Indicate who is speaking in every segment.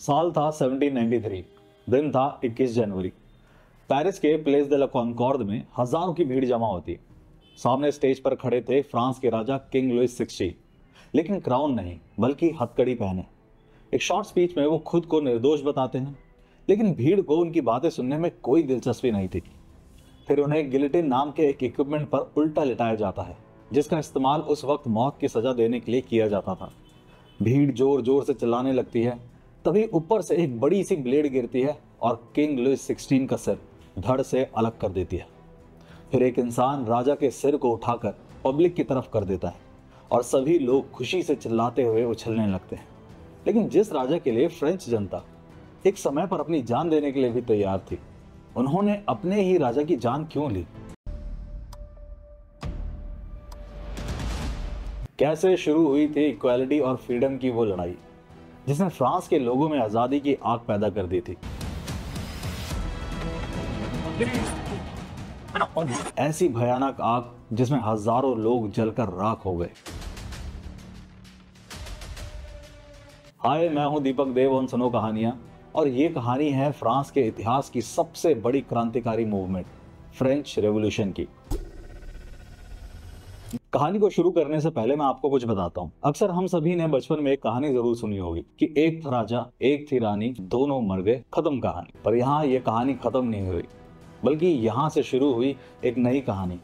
Speaker 1: साल था 1793, दिन था 21 जनवरी। पेरिस के प्लेस de la Concorde में हजारों की भीड़ जमा होती। सामने स्टेज पर खड़े थे फ्रांस के राजा किंग लुइस 16, लेकिन क्राउन नहीं बल्कि हथकड़ी पहने। एक शॉर्ट स्पीच में वो खुद को निर्दोष बताते हैं, लेकिन भीड़ को उनकी बातें सुनने में कोई दिलचस्पी नहीं थी। फिर उन्हें गिलेटिन नाम के एक इक्विपमेंट पर उल्टा लिटाया जाता है, जिसका इस्तेमाल उस वक्त मौत की सजा देने के लिए किया जाता था। भीड़ जोर जोर से चिल्लाने लगती है। तभी ऊपर से एक बड़ी सी ब्लेड गिरती है और किंग लुइस 16 का सिर धड़ से अलग कर देती है। फिर एक इंसान राजा के सिर को उठाकर पब्लिक की तरफ कर देता है और सभी लोग खुशी से चिल्लाते हुए उछलने लगते हैं। लेकिन जिस राजा के लिए फ्रेंच जनता एक समय पर अपनी जान देने के लिए भी तैयार थी, उन्होंने अपने ही राजा की जान क्यों ली? कैसे शुरू हुई थी इक्वालिटी और फ्रीडम की वो लड़ाई जिसने फ्रांस के लोगों में आजादी की आग पैदा कर दी थी? ऐसी भयानक आग जिसमें हजारों लोग जलकर राख हो गए। हाय, मैं हूं दीपक देव और सुनो कहानियां, और ये कहानी है फ्रांस के इतिहास की सबसे बड़ी क्रांतिकारी मूवमेंट, फ्रेंच रेवोल्यूशन की। कहानी को शुरू करने से पहले मैं आपको कुछ बताता हूँ। अक्सर हम सभी ने बचपन में एक कहानी जरूर सुनी होगी कि एक था राजा, एक थी रानी, दोनों मर गए, खत्म कहानी। पर यहाँ ये कहानी खत्म नहीं हुई, बल्कि यहाँ से शुरू हुई एक नई कहानी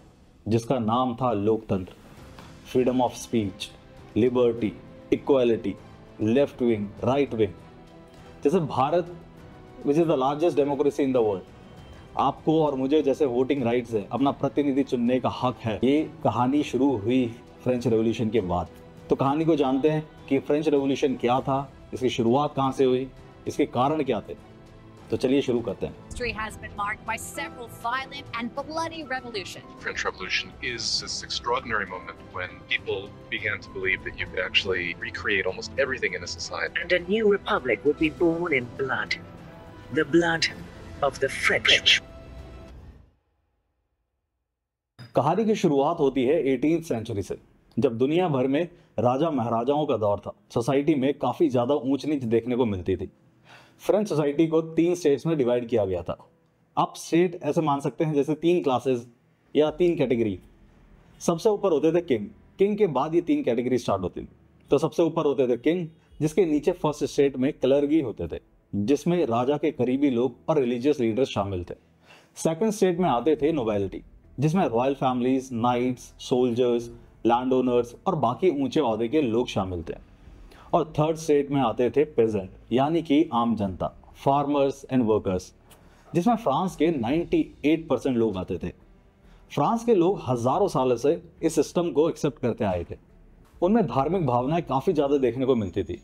Speaker 1: जिसका नाम था लोकतंत्र, freedom of speech, liberty, equality, left wing, right wing. जैसे Bharat which is the largest democracy in the world, आपको और मुझे जैसे वोटिंग राइट्स है, अपना प्रतिनिधि चुनने का हक है। ये कहानी शुरू हुई फ्रेंच रेवोल्यूशन के बाद। तो कहानी को जानते हैं कि फ्रेंच रेवोल्यूशन क्या था, इसकी शुरुआत कहाँ से हुई, इसके कारण क्या थे। तो चलिए शुरू करते हैं।
Speaker 2: History has been marked by several violent and bloody revolutions.
Speaker 3: French Revolution is this extraordinary moment when people began to believe that you could actually recreate almost everything in a society.
Speaker 4: And a new republic would be born in blood. The blood of the French.
Speaker 1: कहानी की शुरुआत होती है 18th century से, जब दुनिया भर में राजा महाराजाओं का दौर था। सोसाइटी में काफी ज्यादा ऊंच नीच देखने को मिलती थी। फ्रेंच सोसाइटी को 3 स्टेट्स में डिवाइड किया गया था। आप स्टेट ऐसे मान सकते हैं जैसे 3 क्लासेस या 3 कैटेगरी। सबसे ऊपर होते थे किंग, किंग के बाद ये 3 कैटेगरी स्टार्ट होती थी। तो सबसे ऊपर होते थे किंग, जिसके नीचे फर्स्ट स्टेट में क्लर्गी होते थे, जिसमें राजा के करीबी लोग और रिलीजियस लीडर्स शामिल थे। सेकंड स्टेट में आते थे नोबेलिटी, जिसमें royal families, knights, soldiers, land owners और बाकी ऊंचे ओहदे के लोग शामिल थे। और थर्ड स्टेट में आते थे पेजेंट, यानी कि आम जनता, फार्मर्स एंड वर्कर्स, जिसमें फ्रांस के 98% लोग आते थे। फ्रांस के लोग हजारों सालों से इस सिस्टम को एक्सेप्ट करते आए थे। उनमें धार्मिक भावनाएं काफ़ी ज़्यादा देखने को मिलती थी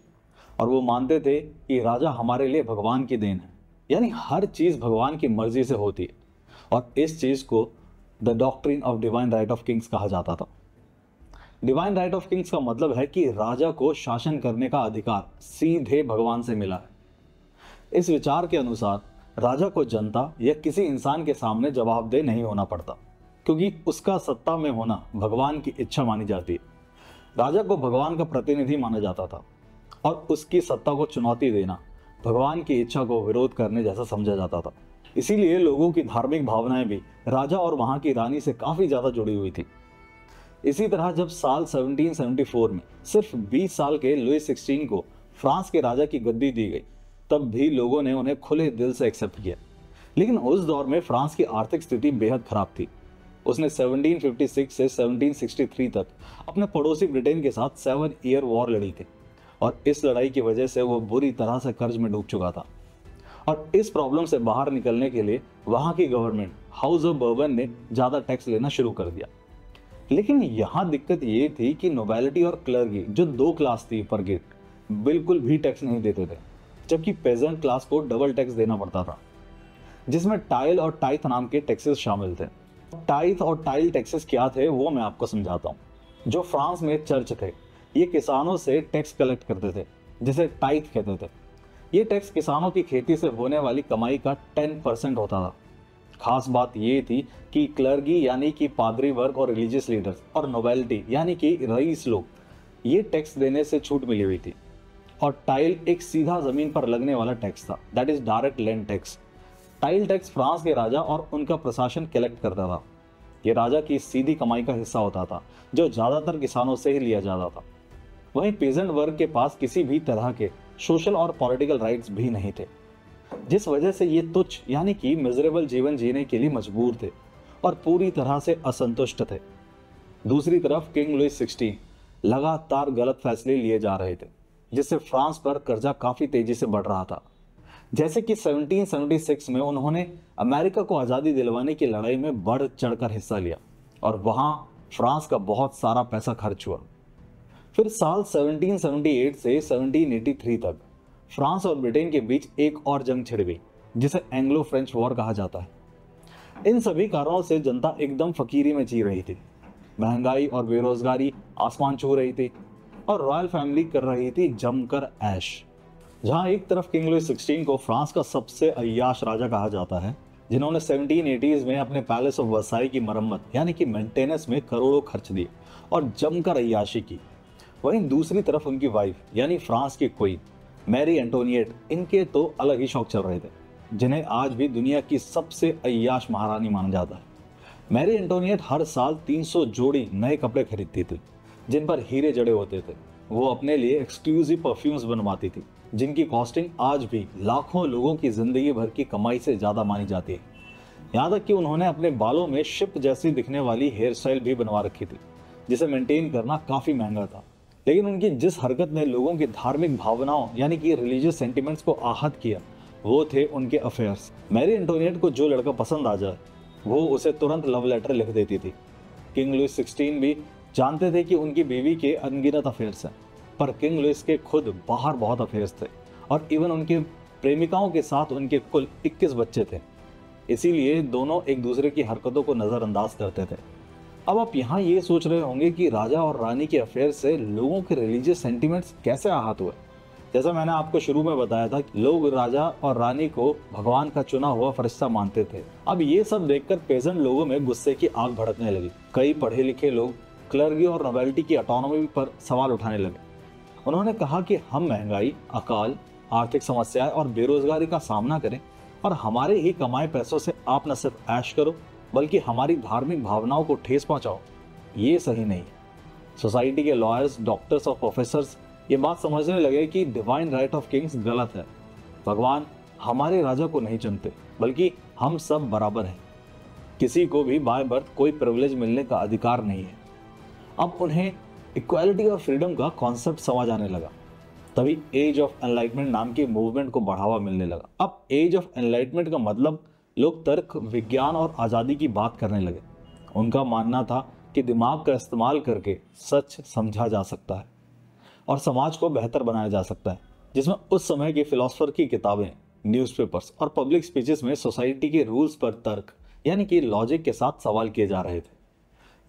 Speaker 1: और वो मानते थे कि राजा हमारे लिए भगवान की देन है, यानी हर चीज़ भगवान की मर्जी से होती है। और इस चीज़ को the doctrine of divine right of Kings कहा जाता था। डिवाइन राइट ऑफ किंग्स का मतलब है कि राजा को शासन करने का अधिकार सीधे भगवान से मिला है। इस विचार के अनुसार राजा को जनता या किसी इंसान के सामने जवाबदेह नहीं होना पड़ता, क्योंकि उसका सत्ता में होना भगवान की इच्छा मानी जाती है। राजा को भगवान का प्रतिनिधि माना जाता था और उसकी सत्ता को चुनौती देना भगवान की इच्छा को विरोध करने जैसा समझा जाता था। इसीलिए लोगों की धार्मिक भावनाएं भी राजा और वहां की रानी से काफी ज्यादा जुड़ी हुई थी। इसी तरह जब साल 1774 में सिर्फ 20 साल के लुइस 16 को फ्रांस के राजा की गद्दी दी गई, तब भी लोगों ने उन्हें खुले दिल से एक्सेप्ट किया। लेकिन उस दौर में फ्रांस की आर्थिक स्थिति बेहद खराब थी। उसने 1756 से 1763 तक अपने पड़ोसी ब्रिटेन के साथ 7 ईयर वॉर लड़ी थी और इस लड़ाई की वजह से वो बुरी तरह से कर्ज में डूब चुका था। और इस प्रॉब्लम से बाहर निकलने के लिए वहां की गवर्नमेंट हाउस ऑफ बर्बन ने ज़्यादा टैक्स लेना शुरू कर दिया। लेकिन यहाँ दिक्कत ये थी कि नोबेलिटी और क्लर्गी, जो 2 क्लास थी पर गिट, बिल्कुल भी टैक्स नहीं देते थे, जबकि पेजेंट क्लास को डबल टैक्स देना पड़ता था, जिसमें टाइल और टाइथ नाम के टैक्सेस शामिल थे। टाइथ और टाइल टैक्सेस क्या थे वो मैं आपको समझाता हूँ। जो फ्रांस में चर्च थे, ये किसानों से टैक्स कलेक्ट करते थे, जिसे टाइथ कहते थे। ये टैक्स किसानों की खेती से होने वाली कमाई का 10% होता था। खास बात ये थी कि क्लर्गी यानी कि पादरी वर्ग और रिलीजियस लीडर्स और नोबेलिटी यानी कि रईस लोग, ये टैक्स देने से छूट मिली हुई थी। और टाइल एक सीधा जमीन पर लगने वाला टैक्स था, that is direct land tax. Tile tax France के राजा और उनका प्रशासन कलेक्ट करता था। ये राजा की सीधी कमाई का हिस्सा होता था जो ज्यादातर किसानों से ही लिया जाता था। वहीं पेजेंट वर्ग के पास किसी भी तरह के सोशल और पॉलिटिकल राइट्स भी नहीं थे, जिस वजह से ये तुच्छ यानी कि मिजरेबल जीवन जीने के लिए मजबूर थे और पूरी तरह से असंतुष्ट थे। दूसरी तरफ किंग लुइस 16 लगातार गलत फैसले लिए जा रहे थे, जिससे फ्रांस पर कर्जा काफी तेजी से बढ़ रहा था। जैसे कि 1776 में उन्होंने अमेरिका को आज़ादी दिलवाने की लड़ाई में बढ़ चढ़कर हिस्सा लिया और वहां फ्रांस का बहुत सारा पैसा खर्च हुआ। फिर साल 1778 से 1783 तक फ्रांस और ब्रिटेन के बीच एक और जंग छिड़ गई, जिसे एंग्लो फ्रेंच वॉर कहा जाता है। इन सभी कारणों से जनता एकदम फकीरी में जी रही थी। महंगाई और बेरोजगारी आसमान छू रही थी और रॉयल फैमिली कर रही थी जमकर ऐश। जहां एक तरफ किंग लुइस 16 को फ्रांस का सबसे अय्याश राजा कहा जाता है, जिन्होंने 1780s में अपने पैलेस ऑफ वर्साई की मरम्मत यानी कि मेंटेनेंस में करोड़ों खर्च दिए और जमकर अय्याशी की, वहीं दूसरी तरफ उनकी वाइफ यानी फ्रांस की क्वीन मैरी एंटोनिएट, इनके तो अलग ही शौक चल रहे थे, जिन्हें आज भी दुनिया की सबसे अय्याश महारानी माना जाता है। मैरी एंटोनिएट हर साल 300 जोड़ी नए कपड़े खरीदती थी, जिन पर हीरे जड़े होते थे। वो अपने लिए एक्सक्लूसिव परफ्यूम्स बनवाती थी, जिनकी कॉस्टिंग आज भी लाखों लोगों की जिंदगी भर की कमाई से ज्यादा मानी जाती है। यहाँ तक कि उन्होंने अपने बालों में शिप जैसी दिखने वाली हेयर स्टाइल भी बनवा रखी थी, जिसे मेंटेन करना काफी महंगा था। लेकिन उनकी जिस हरकत ने लोगों की धार्मिक भावनाओं यानी कि रिलीजियस सेंटिमेंट्स को आहत किया, वो थे उनके अफेयर्स। मैरी एंटोनिएट को जो लड़का पसंद आ जाए वो उसे तुरंत लव लेटर लिख देती थी। किंग लुइस 16 भी जानते थे कि उनकी बीवी के अनगिनत अफेयर्स हैं, पर किंग लुइस के खुद बाहर बहुत अफेयर्स थे और इवन उनके प्रेमिकाओं के साथ उनके कुल 21 बच्चे थे। इसीलिए दोनों एक दूसरे की हरकतों को नज़रअंदाज करते थे। अब आप यहाँ ये सोच रहे होंगे कि राजा और रानी के अफेयर से लोगों के रिलीजियस सेंटिमेंट्स कैसे आहत हुए। जैसा मैंने आपको शुरू में बताया था, लोग राजा और रानी को भगवान का चुना हुआ फरिश्ता मानते थे। अब ये सब देखकर पेजेंट लोगों में गुस्से की आग भड़कने लगी। कई पढ़े लिखे लोग क्लर्गी और नोबेलिटी की ऑटोनॉमी पर सवाल उठाने लगे। उन्होंने कहा कि हम महंगाई, अकाल, आर्थिक समस्याएं और बेरोजगारी का सामना करें और हमारे ही कमाए पैसों से आप न सिर्फ ऐश करो बल्कि हमारी धार्मिक भावनाओं को ठेस पहुंचाओ, ये सही नहीं है। सोसाइटी के लॉयर्स, डॉक्टर्स और प्रोफेसर्स ये बात समझने लगे कि डिवाइन राइट ऑफ किंग्स गलत है। भगवान हमारे राजा को नहीं चुनते बल्कि हम सब बराबर हैं। किसी को भी बाय बर्थ कोई प्रिविलेज मिलने का अधिकार नहीं है। अब उन्हें इक्वालिटी और फ्रीडम का कॉन्सेप्ट समझ आने लगा। तभी एज ऑफ एनलाइटमेंट नाम की मूवमेंट को बढ़ावा मिलने लगा। अब एज ऑफ एनलाइटमेंट का मतलब लोग तर्क, विज्ञान और आज़ादी की बात करने लगे। उनका मानना था कि दिमाग का इस्तेमाल करके सच समझा जा सकता है और समाज को बेहतर बनाया जा सकता है, जिसमें उस समय के फिलोसफर की किताबें, न्यूज़पेपर्स और पब्लिक स्पीचेस में सोसाइटी के रूल्स पर तर्क यानी कि लॉजिक के साथ सवाल किए जा रहे थे।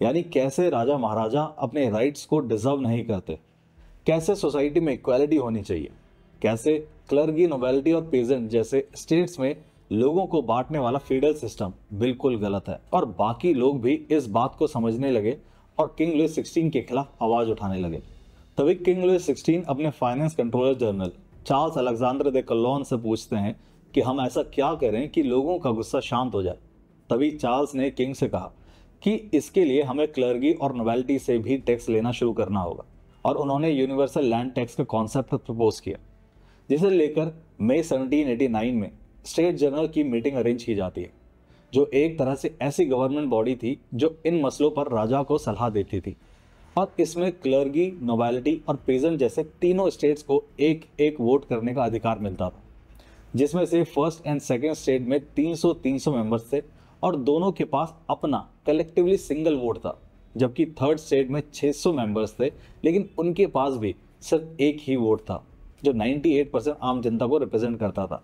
Speaker 1: यानी कैसे राजा महाराजा अपने राइट्स को डिजर्व नहीं करते, कैसे सोसाइटी में इक्वालिटी होनी चाहिए, कैसे क्लर्गी, नोबेलिटी और पेजेंट जैसे स्टेट्स में लोगों को बांटने वाला फीडल सिस्टम बिल्कुल गलत है। और बाकी लोग भी इस बात को समझने लगे और किंग लुइस 16 के खिलाफ आवाज उठाने लगे। तभी किंग लुइस 16 अपने finance controller general Charles Alexander de Calonne से पूछते हैं कि हम ऐसा क्या करें कि लोगों का गुस्सा शांत हो जाए। तभी चार्ल्स ने किंग से कहा कि इसके लिए हमें क्लर्गी और नोबेलिटी से भी टैक्स लेना शुरू करना होगा और उन्होंने यूनिवर्सल लैंड टैक्स का कॉन्सेप्ट प्रपोज किया, जिसे लेकर मई 1789 में स्टेट जनरल की मीटिंग अरेंज की जाती है, जो एक तरह से ऐसी गवर्नमेंट बॉडी थी जो इन मसलों पर राजा को सलाह देती थी। और इसमें क्लर्गी, नोबेलिटी और पेजेंट जैसे तीनों स्टेट्स को एक एक वोट करने का अधिकार मिलता था, जिसमें से फर्स्ट एंड सेकेंड स्टेट में 300 मेंबर्स थे और दोनों के पास अपना कलेक्टिवली सिंगल वोट था, जबकि थर्ड स्टेट में 600 मेंबर्स थे, लेकिन उनके पास भी सिर्फ एक ही वोट था जो 98% आम जनता को रिप्रेजेंट करता था।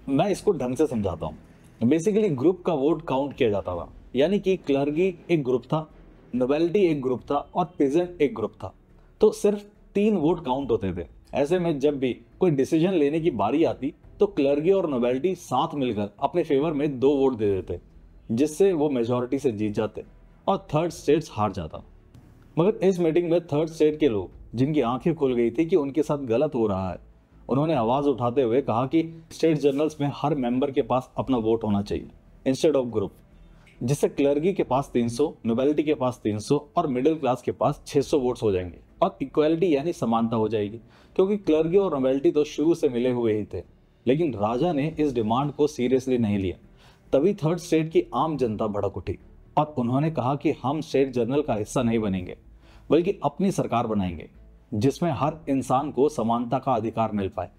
Speaker 1: मैं इसको ढंग से समझाता हूँ। बेसिकली ग्रुप का वोट काउंट किया जाता था, यानी कि क्लर्गी एक ग्रुप था, नोबेलिटी एक ग्रुप था और पेजेंट एक ग्रुप था, तो सिर्फ 3 वोट काउंट होते थे। ऐसे में जब भी कोई डिसीजन लेने की बारी आती तो क्लर्गी और नोबेलिटी साथ मिलकर अपने फेवर में 2 वोट दे देते, जिससे वो मेजॉरिटी से जीत जाते और थर्ड स्टेट्स हार जाता। मगर इस मीटिंग में थर्ड स्टेट के लोग जिनकी आंखें खुल गई थी कि उनके साथ गलत हो रहा है, उन्होंने आवाज उठाते हुए कहा कि स्टेट जर्नल्स में हर मेंबर के पास अपना वोट होना चाहिए इंस्टेड ऑफ ग्रुप, जिससे क्लर्की के पास 300, नोबेलिटी के पास 300 और मिडिल क्लास के पास 600 वोट्स हो जाएंगे और इक्वालिटी यानी समानता हो जाएगी, क्योंकि क्लर्की और नोबेलिटी तो शुरू से मिले हुए ही थे। लेकिन राजा ने इस डिमांड को सीरियसली नहीं लिया। तभी थर्ड स्टेट की आम जनता भड़क उठी और उन्होंने कहा कि हम स्टेट जर्नल का हिस्सा नहीं बनेंगे, बल्कि अपनी सरकार बनाएंगे जिसमें हर इंसान को समानता का अधिकार मिल पाए।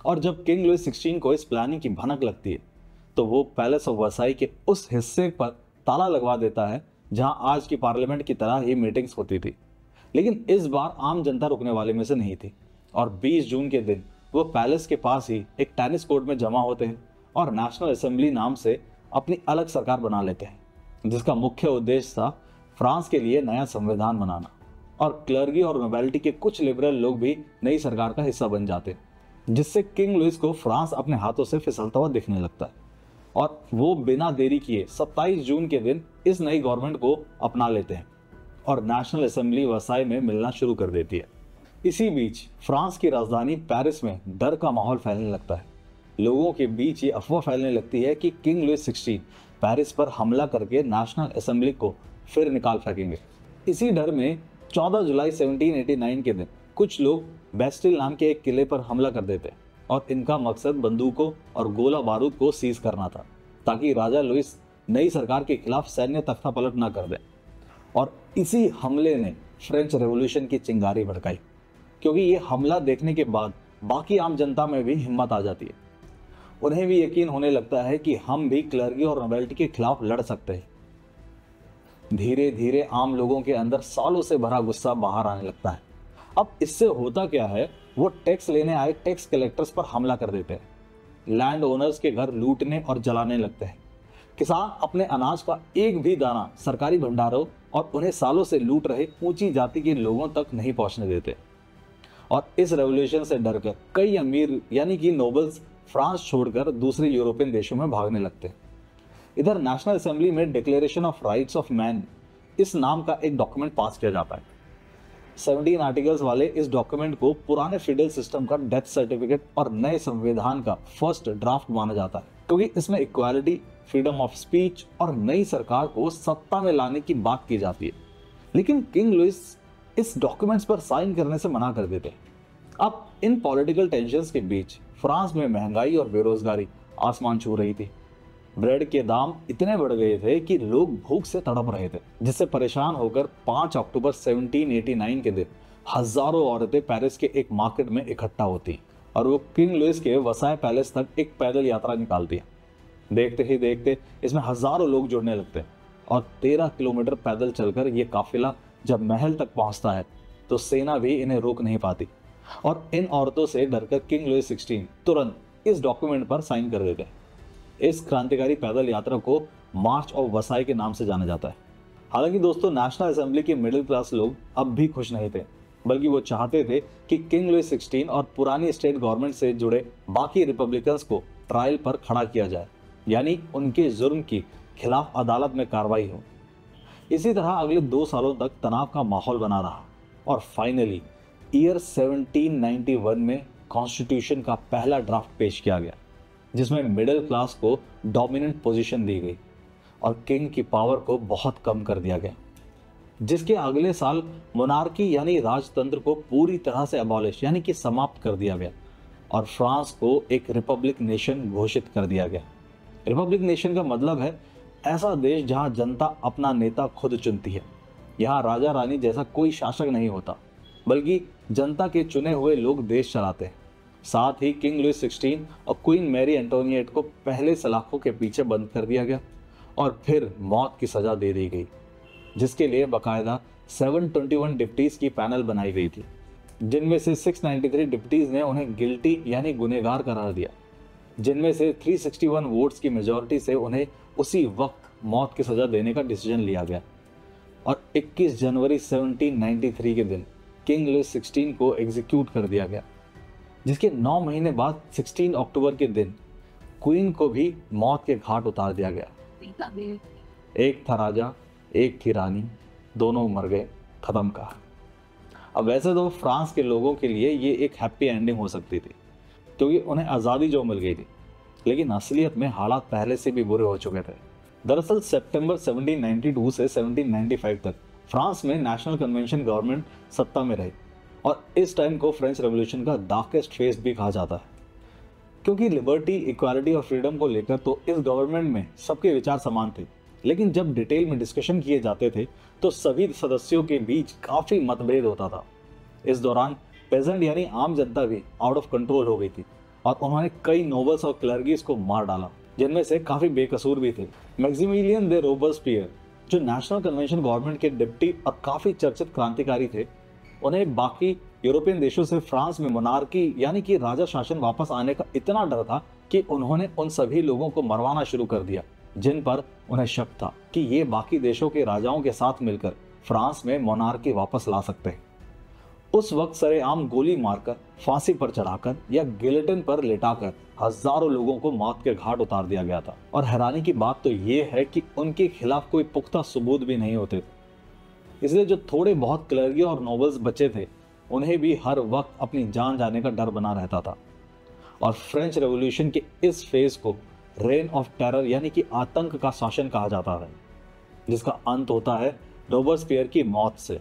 Speaker 1: और जब किंग लुइस 16 को इस प्लानिंग की भनक लगती है तो वो पैलेस ऑफ वर्साई के उस हिस्से पर ताला लगवा देता है जहां आज की पार्लियामेंट की तरह ही मीटिंग्स होती थी। लेकिन इस बार आम जनता रुकने वाले में से नहीं थी और 20 जून के दिन वो पैलेस के पास ही एक टेनिस कोर्ट में जमा होते हैं और नेशनल असेंबली नाम से अपनी अलग सरकार बना लेते हैं, जिसका मुख्य उद्देश्य था फ्रांस के लिए नया संविधान बनाना। और क्लर्की और नोबेलिटी के कुछ लिबरल लोग भी नई सरकार का हिस्सा बन जाते, जिससे किंग लुइस को फ्रांस अपने हाथों से फिसलता हुआ दिखने लगता है और वो बिना देरी किए 27 जून के दिन इस नई गवर्नमेंट को अपना लेते हैं और नेशनल असेंबली वर्साई में मिलना शुरू कर देती है। इसी बीच फ्रांस की राजधानी पेरिस में डर का माहौल फैलने लगता है। लोगों के बीच ये अफवाह फैलने लगती है कि किंग लुइस 16 पेरिस पर हमला करके नेशनल असेंबली को फिर निकाल फेंकेंगे। इसी डर में 14 जुलाई 1789 के दिन कुछ लोग बेस्टिल नाम के एक किले पर हमला कर देते हैं और इनका मकसद बंदूकों और गोला बारूद को सीज करना था, ताकि राजा लुइस नई सरकार के खिलाफ सैन्य तख्तापलट न कर दे। और इसी हमले ने फ्रेंच रेवोल्यूशन की चिंगारी भड़काई, क्योंकि ये हमला देखने के बाद बाकी आम जनता में भी हिम्मत आ जाती है। उन्हें भी यकीन होने लगता है कि हम भी क्लर्की और नोबेलिटी के खिलाफ लड़ सकते हैं। धीरे धीरे आम लोगों के अंदर सालों से भरा गुस्सा बाहर आने लगता है। अब इससे होता क्या है, वो टैक्स लेने आए टैक्स कलेक्टर्स पर हमला कर देते हैं, लैंड ओनर्स के घर लूटने और जलाने लगते हैं, किसान अपने अनाज का एक भी दाना सरकारी भंडारों और उन्हें सालों से लूट रहे ऊंची जाति के लोगों तक नहीं पहुंचने देते। और इस रेवोल्यूशन से डरकर कई अमीर यानी कि नोबल्स फ्रांस छोड़कर दूसरे यूरोपियन देशों में भागने लगते हैं। इधर नेशनल असेंबली में declaration of rights of man इस नाम का एक डॉक्यूमेंट पास किया जाता है। 17 आर्टिकल्स वाले इस डॉक्यूमेंट को पुराने फेडरल सिस्टम का डेथ सर्टिफिकेट और नए संविधान का फर्स्ट ड्राफ्ट माना जाता है, क्योंकि इसमें इक्वालिटी, फ्रीडम ऑफ स्पीच और नई सरकार को सत्ता में लाने की बात की जाती है। लेकिन किंग लुइस इस डॉक्यूमेंट्स पर साइन करने से मना कर देते हैं। अब इन पॉलिटिकल टेंशन्स के बीच फ्रांस में महंगाई और बेरोजगारी आसमान छू रही थी। ब्रेड के दाम इतने बढ़ गए थे कि लोग भूख से तड़प रहे थे, जिससे परेशान होकर 5 अक्टूबर 1789 के दिन हजारों औरतें पेरिस के एक मार्केट में इकट्ठा होती और वो किंग लुइस के वर्साई पैलेस तक एक पैदल यात्रा निकालती है। देखते ही देखते इसमें हजारों लोग जुड़ने लगते हैं और 13 किलोमीटर पैदल चलकर ये काफिला जब महल तक पहुंचता है तो सेना भी इन्हें रोक नहीं पाती और इन औरतों से डरकर किंग लुइस 16 तुरंत इस डॉक्यूमेंट पर साइन कर देते हैं। इस क्रांतिकारी पैदल यात्रा को मार्च ऑफ वर्साई के नाम से जाना जाता है। हालांकि दोस्तों, नेशनल असेंबली के मिडिल क्लास लोग अब भी खुश नहीं थे, बल्कि वो चाहते थे कि किंग लुइस 16 और पुरानी स्टेट गवर्नमेंट से जुड़े बाकी रिपब्लिकन्स को ट्रायल पर खड़ा किया जाए, यानी उनके जुर्म की खिलाफ अदालत में कार्रवाई हो। इसी तरह अगले 2 सालों तक तनाव का माहौल बना रहा और फाइनली ईयर 1791 में कॉन्स्टिट्यूशन का पहला ड्राफ्ट पेश किया गया, जिसमें मिडिल क्लास को डोमिनेंट पोजीशन दी गई और किंग की पावर को बहुत कम कर दिया गया, जिसके अगले साल मोनार्की यानी राजतंत्र को पूरी तरह से अबॉलिश यानी कि समाप्त कर दिया गया और फ्रांस को एक रिपब्लिक नेशन घोषित कर दिया गया। रिपब्लिक नेशन का मतलब है ऐसा देश जहां जनता अपना नेता खुद चुनती है। यहाँ राजा रानी जैसा कोई शासक नहीं होता, बल्कि जनता के चुने हुए लोग देश चलाते हैं। साथ ही किंग लुइस 16 और क्वीन मैरी एंटोनिएट को पहले सलाखों के पीछे बंद कर दिया गया और फिर मौत की सजा दे दी गई, जिसके लिए बाकायदा 721 डिप्टीज की पैनल बनाई गई थी, जिनमें से 693 डिप्टीज ने उन्हें गिल्टी यानी गुनहगार करार दिया, जिनमें से 361 वोट्स की मेजॉरिटी से उन्हें उसी वक्त मौत की सजा देने का डिसीजन लिया गया। और 21 जनवरी 1793 के दिन किंग लुइस 16 को एग्जीक्यूट कर दिया गया, जिसके 9 महीने बाद 16 अक्टूबर के दिन क्वीन को भी मौत के घाट उतार दिया गया। एक था राजा, एक थी रानी, दोनों मर गए, खत्म कहा। अब वैसे तो फ्रांस के लोगों के लिए ये एक हैप्पी एंडिंग हो सकती थी क्योंकि उन्हें आज़ादी जो मिल गई थी, लेकिन असलियत में हालात पहले से भी बुरे हो चुके थे। दरअसल सितंबर 1792 से 1795 तक फ्रांस में नेशनल कन्वेंशन गवर्नमेंट सत्ता में रही और इस टाइम को फ्रेंच रेवोल्यूशन का डार्केस्ट फेज भी कहा जाता है, क्योंकि लिबर्टी, इक्वालिटी और फ्रीडम को लेकर तो इस गवर्नमेंट में सबके विचार समान थे, लेकिन जब डिटेल में डिस्कशन किए जाते थे तो सभी सदस्यों के बीच काफ़ी मतभेद होता था। इस दौरान पेजेंट यानी आम जनता भी आउट ऑफ कंट्रोल हो गई थी और उन्होंने कई नोबल्स और क्लर्गीज को मार डाला, जिनमें से काफ़ी बेकसूर भी थे। मैक्सिमिलियन दे रोबेस्पियर, जो नेशनल कन्वेंशन गवर्नमेंट के डिप्टी और काफ़ी चर्चित क्रांतिकारी थे, उन्हें बाकी यूरोपियन देशों से फ्रांस में मोनार्की यानी कि राजा शासन वापस आने का इतना डर था कि उन्होंने उन सभी लोगों को मरवाना शुरू कर दिया जिन पर उन्हें शक था कि ये बाकी देशों के राजाओं के साथ मिलकर फ्रांस में मोनार्की वापस ला सकते हैं। उस वक्त सरेआम गोली मारकर, फांसी पर चढ़ाकर या गिलेटिन पर लेटाकर हजारों लोगों को मौत के घाट उतार दिया गया था। और हैरानी की बात तो ये है कि उनके खिलाफ कोई पुख्ता सबूत भी नहीं होते थे, इसलिए जो थोड़े बहुत क्लर्गी और नोबल्स बचे थे उन्हें भी हर वक्त अपनी जान जाने का डर बना रहता था। और फ्रेंच रेवोल्यूशन के इस फेज को रेन ऑफ टेरर यानी कि आतंक का शासन कहा जाता है, जिसका अंत होता है रोबेस्पियर की मौत से,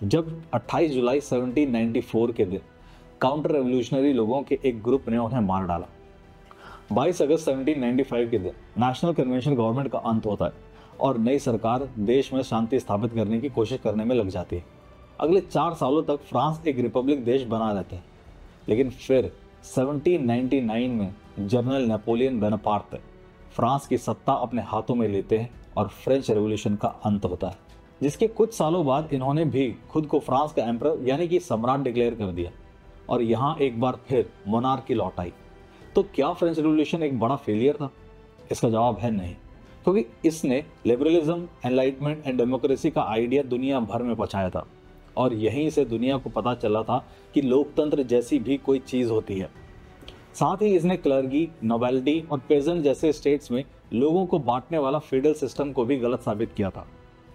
Speaker 1: जब 28 जुलाई 1794 के दिन काउंटर रेवोल्यूशनरी लोगों के एक ग्रुप ने उन्हें मार डाला। 22 अगस्त 1795 के दिन नेशनल कन्वेंशन गवर्नमेंट का अंत होता है और नई सरकार देश में शांति स्थापित करने की कोशिश करने में लग जाती है। अगले 4 सालों तक फ्रांस एक रिपब्लिक देश बना रहता है, लेकिन फिर 1799 में जनरल नेपोलियन बोनापार्ट फ्रांस की सत्ता अपने हाथों में लेते हैं और फ्रेंच रेवोल्यूशन का अंत होता है, जिसके कुछ सालों बाद इन्होंने भी खुद को फ्रांस का एम्परर यानी कि सम्राट डिक्लेयर कर दिया और यहाँ एक बार फिर मोनार्की लौट आई। तो क्या फ्रेंच रेवोल्यूशन एक बड़ा फेलियर था? इसका जवाब है नहीं, क्योंकि इसने लिबरलिज्म, एनलाइटमेंट एंड डेमोक्रेसी का आइडिया दुनिया भर में पहुंचाया था और यहीं से दुनिया को पता चला था कि लोकतंत्र जैसी भी कोई चीज़ होती है। साथ ही इसने क्लर्गी, नोबेलिटी और पेजेंट जैसे स्टेट्स में लोगों को बांटने वाला फेडरल सिस्टम को भी गलत साबित किया था।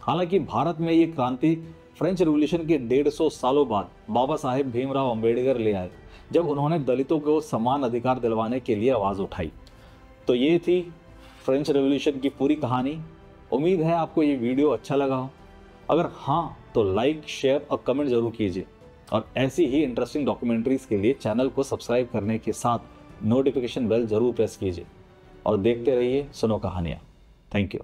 Speaker 1: हालांकि भारत में ये क्रांति फ्रेंच रेवोल्यूशन के 150 सालों बाद बाबा साहेब भीमराव अंबेडकर ले आए, जब उन्होंने दलितों को समान अधिकार दिलवाने के लिए आवाज़ उठाई। तो ये थी फ्रेंच रेवोल्यूशन की पूरी कहानी। उम्मीद है आपको ये वीडियो अच्छा लगा हो। अगर हाँ तो लाइक, शेयर और कमेंट जरूर कीजिए और ऐसी ही इंटरेस्टिंग डॉक्यूमेंट्रीज के लिए चैनल को सब्सक्राइब करने के साथ नोटिफिकेशन बेल जरूर प्रेस कीजिए और देखते रहिए सुनो कहानियाँ। Thank you.